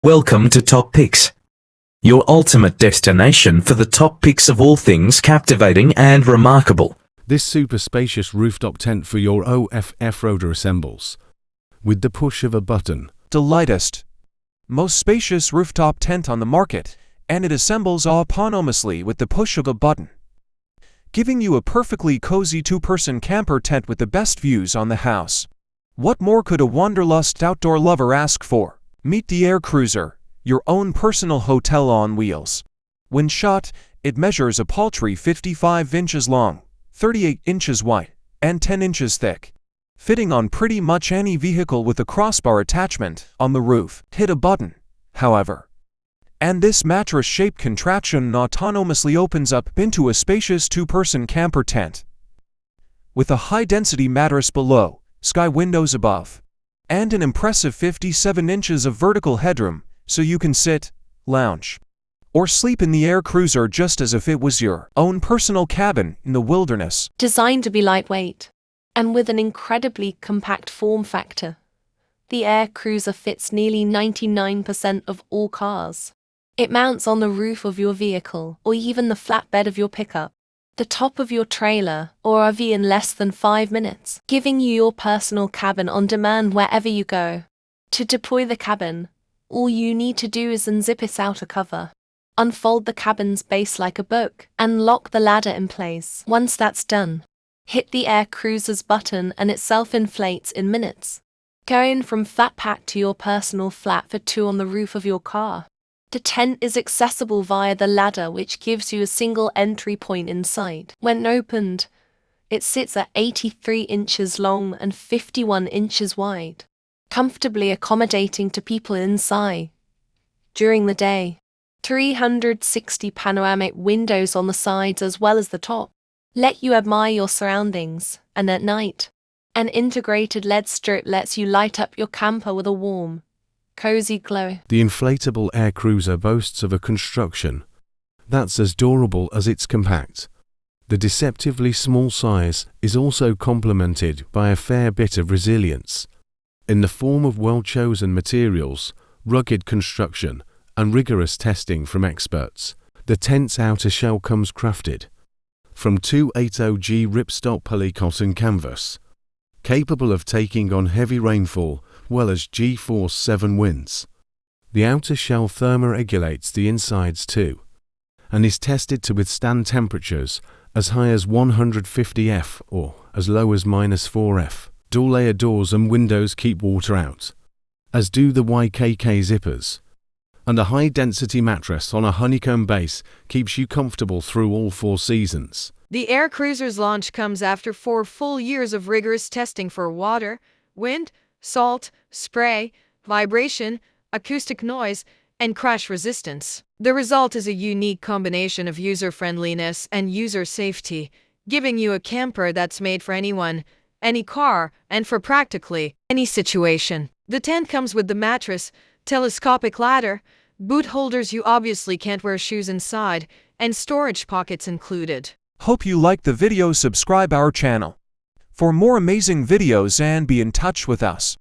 Welcome to Top Picks, your ultimate destination for the top picks of all things captivating and remarkable. This super spacious rooftop tent for your off-roader assembles with the push of a button. The lightest, most spacious rooftop tent on the market, and it assembles autonomously with the push of a button, giving you a perfectly cozy two-person camper tent with the best views on the house. What more could a wanderlust outdoor lover ask for? Meet the Air Cruiser, your own personal hotel on wheels. When shot, it measures a paltry 55 inches long, 38 inches wide, and 10 inches thick, fitting on pretty much any vehicle with a crossbar attachment on the roof. Hit a button, however, and this mattress-shaped contraption autonomously opens up into a spacious two-person camper tent with a high-density mattress below, sky windows above, and an impressive 57 inches of vertical headroom, so you can sit, lounge, or sleep in the Air Cruiser just as if it was your own personal cabin in the wilderness. Designed to be lightweight, and with an incredibly compact form factor, the Air Cruiser fits nearly 99% of all cars. It mounts on the roof of your vehicle, or even the flatbed of your pickup, the top of your trailer or RV in less than 5 minutes, giving you your personal cabin on demand wherever you go. To deploy the cabin, all you need to do is unzip its outer cover, unfold the cabin's base like a book, and lock the ladder in place. Once that's done, hit the Air Cruiser's button and it self-inflates in minutes, going from flat pack to your personal flat for two on the roof of your car. The tent is accessible via the ladder, which gives you a single entry point inside. When opened, it sits at 83 inches long and 51 inches wide, comfortably accommodating to people inside. During the day, 360 panoramic windows on the sides as well as the top let you admire your surroundings, and at night, an integrated LED strip lets you light up your camper with a warm, cozy glow. The inflatable Air Cruiser boasts of a construction that's as durable as it's compact. The deceptively small size is also complemented by a fair bit of resilience, in the form of well-chosen materials, rugged construction, and rigorous testing from experts. The tent's outer shell comes crafted from 280G ripstop polycotton canvas, capable of taking on heavy rainfall well as G-force 7 winds. The outer shell thermoregulates the insides too, and is tested to withstand temperatures as high as 150 F or as low as -4 F. Dual-layer doors and windows keep water out, as do the YKK zippers, and a high-density mattress on a honeycomb base keeps you comfortable through all 4 seasons. The Air Cruiser's launch comes after 4 full years of rigorous testing for water, wind, salt, spray, vibration, acoustic noise, and crash resistance. The result is a unique combination of user-friendliness and user safety, giving you a camper that's made for anyone, any car, and for practically any situation. The tent comes with the mattress, telescopic ladder, boot holders, you obviously can't wear shoes inside, and storage pockets included. Hope you liked the video. Subscribe our channel for more amazing videos and be in touch with us.